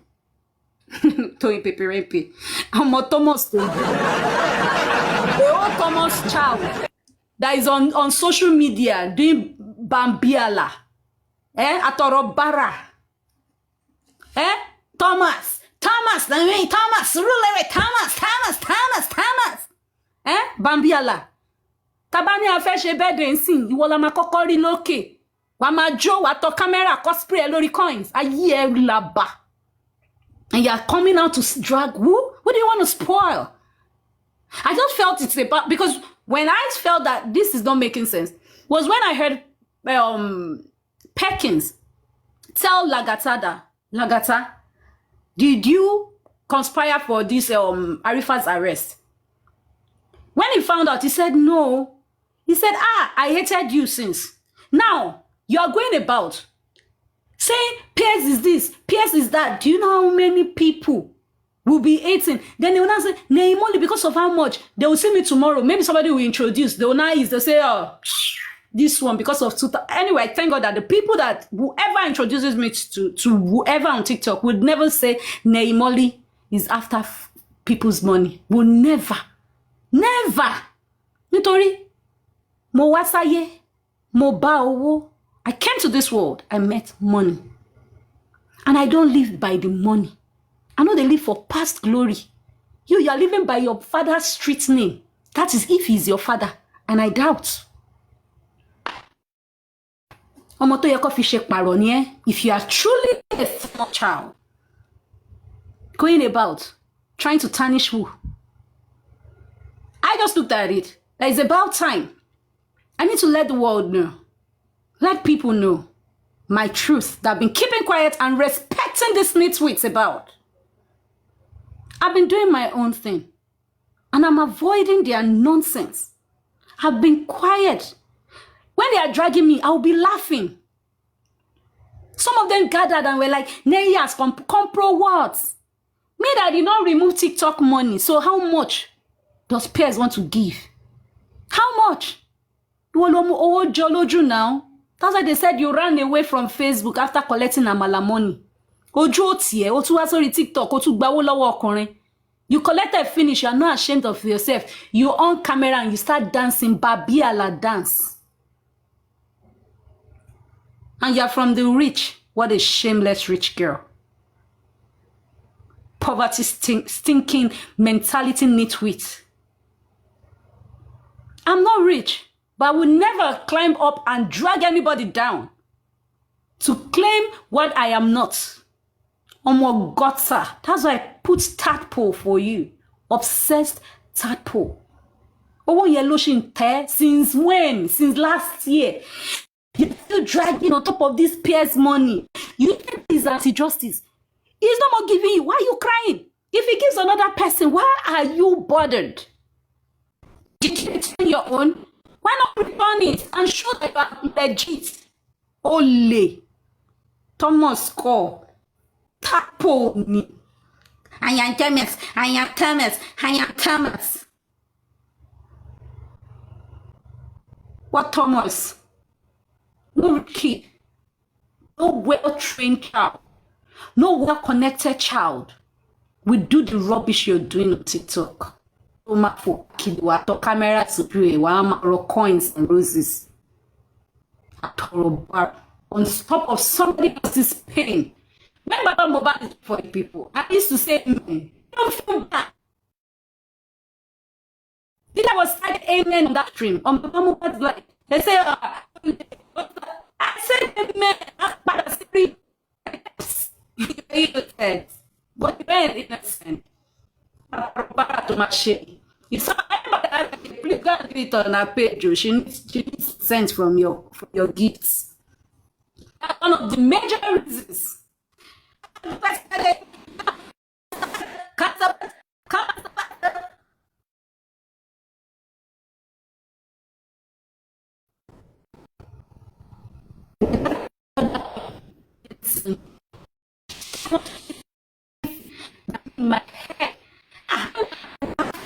Toyinpepere. I'm a Thomas. The old Thomas child that is on social media doing Bambiala. Atorobara. Thomas, Bambiala. Tabani afeshe birthday sin, iwo la ma kọ́kọ́ rí lókè. Wa ma jó wa to camera cosplay lórí coins. Aye laba. And you're coming out to drag who? What do you want to spoil? I just felt it's about, because when I felt that this is not making sense was when I heard Perkins tell Lagata, did you conspire for this Arifa's arrest? When he found out, he said no. He said, I hated you since. Now you are going about saying Pierce is this, Pierce is that. Do you know how many people will be hating? Then they will not say Nehimolly because of how much. They will see me tomorrow. Maybe somebody will introduce. They will not use. They'll say, oh, this one because of anyway. Thank God that the people that whoever introduces me to whoever on TikTok would never say Nehimolly is after people's money. Will never. Nítorí mo wá sáyé, mo bá owó. I came to this world, I met money. And I don't live by the money. I know they live for past glory. You are living by your father's street name. That is if he's your father. And I doubt. Ọmọ tó yẹ kó fi ṣe pàrọ̀ ni ẹ́. If you are truly a small child, going about, trying to tarnish who? I just looked at it. It's about time. I need to let the world know. Let people know my truth that I've been keeping quiet and respecting these nitwits about. I've been doing my own thing. And I'm avoiding their nonsense. I've been quiet. When they are dragging me, I'll be laughing. Some of them gathered and were like, Nehiyas, compro what? Me that did not remove TikTok money. So how much does Piers want to give? How much? Now. That's why they said you ran away from Facebook after collecting Amala money. TikTok, you collected finish, you are not ashamed of yourself. You on camera and you start dancing Babiala dance. And you're from the rich. What a shameless rich girl. Poverty stinking mentality nitwit. I'm not rich, but I will never climb up and drag anybody down to claim what I am not. Omo gutter. That's why I put tadpole for you. Obsessed tadpole. Oh, yellow shin te since when? Since last year. You're still dragging on top of this Pierce money. You think this anti-justice? He's no more giving you. Why are you crying? If he gives another person, why are you bothered? Did you return your own? Why not return it and show that you are legit? Ole. Thomas call. Tapo me. I am Thomas. What Thomas? No kid. No well-trained child. No well-connected child. We do the rubbish you're doing on TikTok. Camera to coins and roses. On top of somebody else's pain. Remember Mohbad is for the people. I used to say, don't feel bad. Did I was said amen on that stream on Mohbad's life? They say, I said amen. But you're innocent. You saw please go and give it on her page. She needs sense from your gifts. That's one of the major reasons. My head.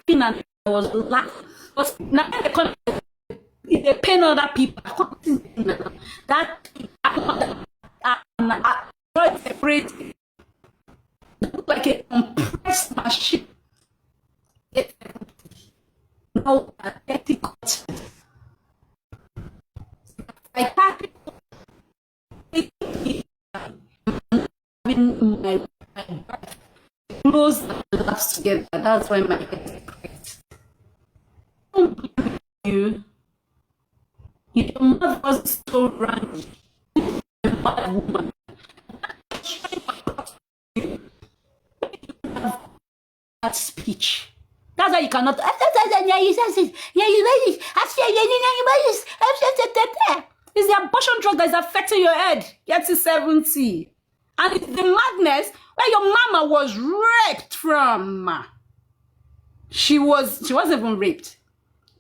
And I was laughing. Now they pain other people. That I separate. Look like a compressed machine. No ethical. I can't having my breath close and laughs together. That's why my head breaks. Don't believe you. Your mother was so wrong. A bad woman. That speech. That's why you cannot. It's the abortion drug that is affecting your head. Get to 70. And it's the madness where your mama was raped from. She wasn't even raped.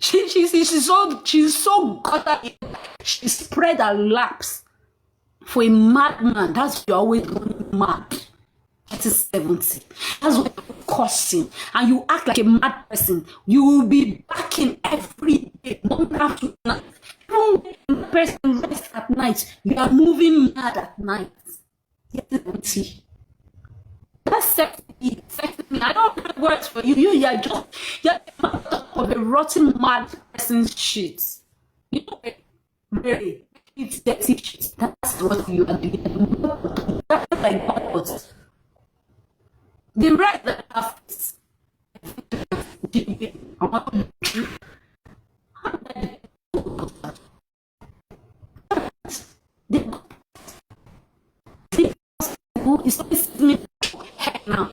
She's so gutter. She spread her laps for a madman. That's you're always going mad. That is 70. That's what you're causing. And you act like a mad person. You will be backing every day, morning after night. Even when the person rests at night, you are moving mad at night. That's 70. That's 70. I don't have words for you. You're of a rotten mad person's shit. You know, really, it's dirty shit. That's what you are doing. That's like backwards. The right that have this. It's not me heck now.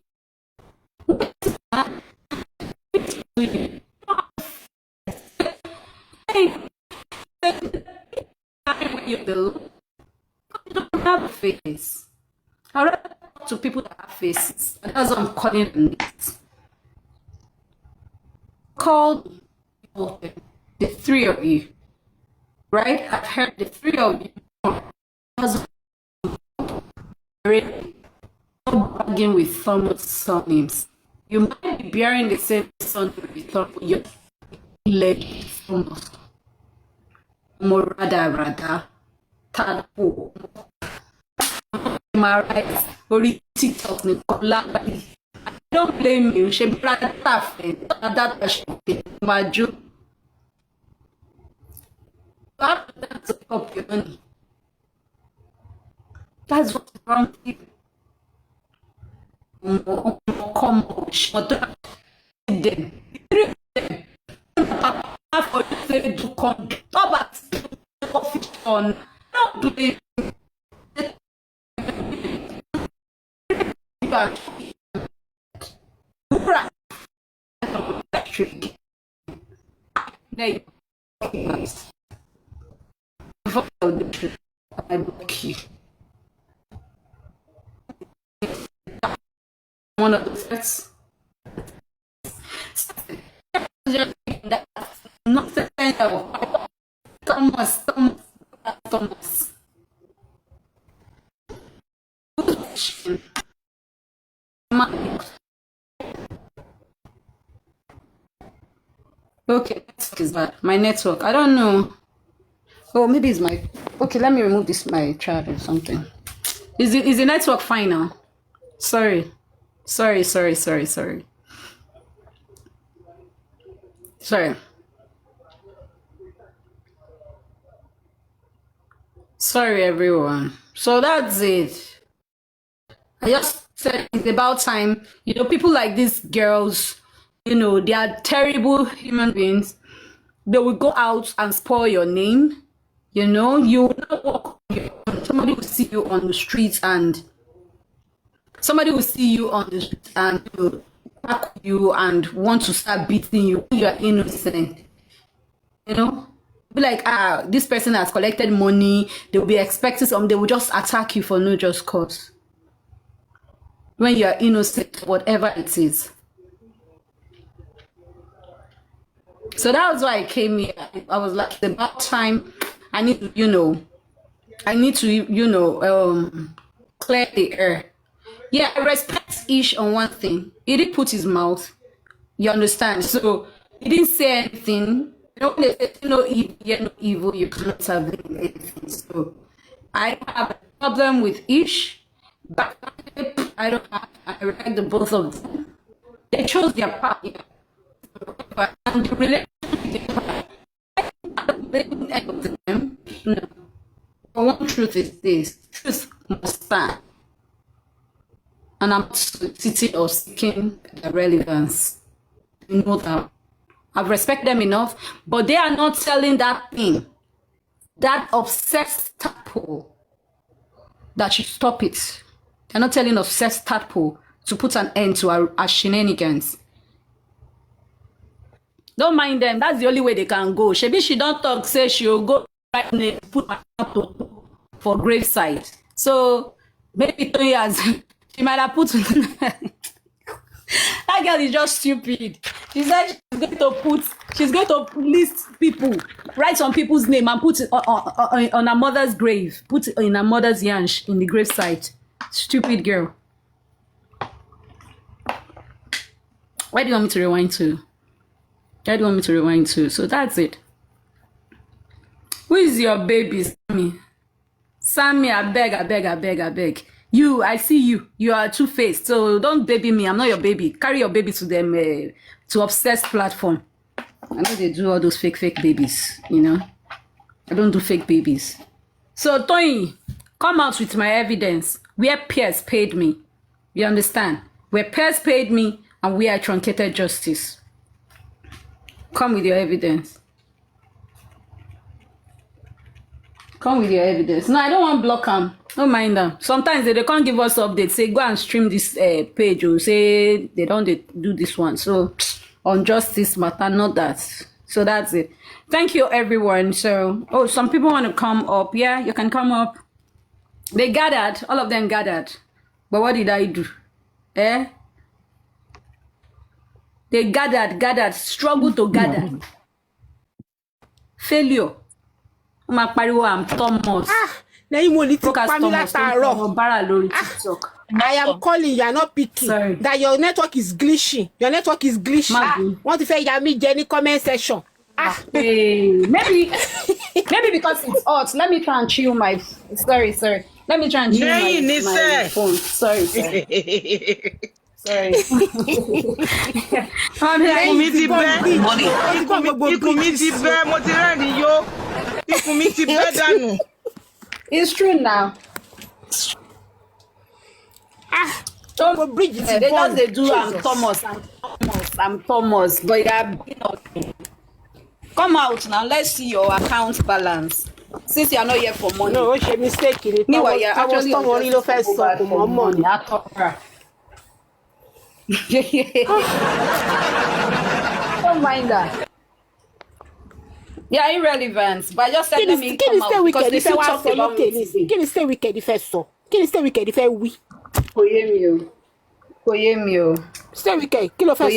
You don't have a face. I rather talk to people that have faces. And that's what I'm calling it. Call the three of you. Right? I've heard the three of you. That's really bragging with Thomas surnames. You might be bearing the same son with Thomas, but you're led Thomas. Rada. Tadpo. My right, or TikTok, don't blame you. She brought tough. That my Jew. That's up your money. That's what's wrong with people. Come on, them. For you to come back on. Don't do it. I block you. One of the first. Not the kind of Thomas. Okay, network is bad. My network, I don't know. Oh, maybe it's my. Okay, let me remove this my charge or something. Is the network fine now? Sorry. Sorry. Sorry, everyone. So that's it. I just said it's about time. You know, people like these girls, you know, they are terrible human beings. They will go out and spoil your name. You know, you will not walk on your own. Somebody will see you on the streets and attack you and want to start beating you when you are innocent. You know? Be like, this person has collected money, they'll be expecting something, they will just attack you for no just cause. When you are innocent, whatever it is. So that was why I came here. I was like, it's about time. I need to, clear the air. Yeah, I respect Ish on one thing. He didn't put his mouth. You understand? So he didn't say anything. You know, they say, no evil, you cannot have anything. So I have a problem with Ish, but I don't have, I respect the both of them. They chose their path. And the relationship, I don't blame any of them. No. But one truth is this: truth must stand. And I'm not sitting or seeking relevance. You know that. I respect them enough, but they are not telling that thing, that obsessed tadpole, that should stop it. They're not telling obsessed tadpole to put an end to our shenanigans. Don't mind them. That's the only way they can go. Shebi, she don't talk, say she'll go right now, put my for graveside. So maybe 2 years, she might have put that girl is just stupid. She said she's going to list people, write some people's name and put it on her mother's grave. Put it in her mother's yansh in the gravesite. Stupid girl. Where do you want me to rewind to? Where do you want me to rewind to? So that's it. Who is your baby, Sammy? Sammy, I beg. You, I see you. You are two-faced, so don't baby me. I'm not your baby. Carry your baby to them, to obsessed platform. I know they do all those fake babies, you know. I don't do fake babies. So, Toyin, come out with my evidence. Where peers paid me. You understand? Where peers paid me and where I truncated justice. Come with your evidence. Come with your evidence. No, I don't want block them. Don't mind them. Sometimes they can't give us updates. Say, go and stream this page. Or say, they don't do this one. So, on justice matter, not that. So, that's it. Thank you, everyone. So, some people want to come up. Yeah, you can come up. They gathered. All of them gathered. But what did I do? They gathered. Struggle to gather. Failure. I'm Thomas. Nehimolly ti pa mí látàárọ̀. I am calling, you are not picking. Sorry. That your network is glitching. Your network is glitching. Want to say ya mi jẹ ní comment section. Maybe because it's hot. Let me try and chill my. Sorry. Let me try and chill my phone. Sorry. Sorry. It's true now. Don't bridge it. They just do. I'm Thomas. But come out now. Let's see your account balance. Since you are not here for money. No, she mistake. Meanwhile, you're actually for money. Don't mind that. Yeah, irrelevant. But just let me come out because they still talk about me. Can you stay wicked if I saw? Can you stay wicked if I we? Koyemio. Stay wicked. Kill of us.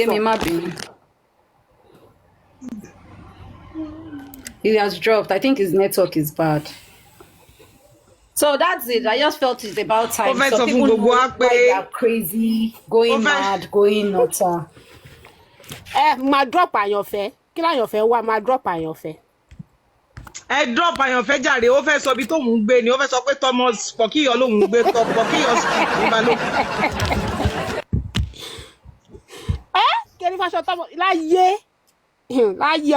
He has dropped. I think his network is bad. So that's it. I just felt it's about time. So people know why they are crazy, going mad, going nuts. Ma drop on your face. Kill on your face. Why ma drop on your face? Drop on your face. Jare. Ó fẹ́ sọ bí tó mú gbé ni. Ó fẹ́ sọ pé Thomas Pokiyo ló mú gbé. Pokiyo speak. ní fáṣọ tọmọ láyé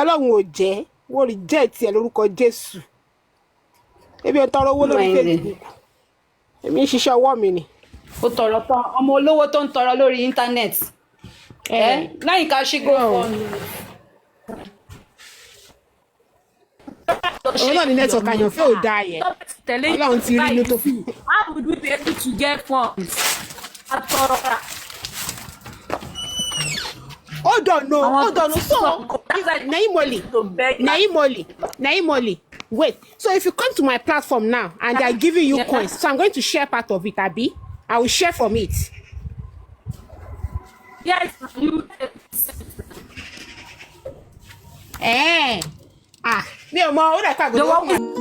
Ọlọ́run ò jẹ́ wọ́n reject ẹ lórúkọ Jésù. Ebi ò tọrọ owó lórí Facebook. Èmi ń ṣiṣẹ́ ọwọ́ mi ni. Ó tọrọ tán ọmọ olówó tó ń tọrọ lórí íńtánẹ́ẹ̀tì. Láyìn ká ṣí GoFundMe. Òun náà ní network àyànfẹ́ ò dáa yẹn. Ọlọ́run ti rí inú tó fi. How would we be able to get funds? Hold on, so Nehimolly, wait. So if you come to my platform now and they are giving you coins, so I'm going to share part of it, Abi. I will share from it. Yes, you. Mi ò mọ̀, ó dà pé àgọ́dọ̀.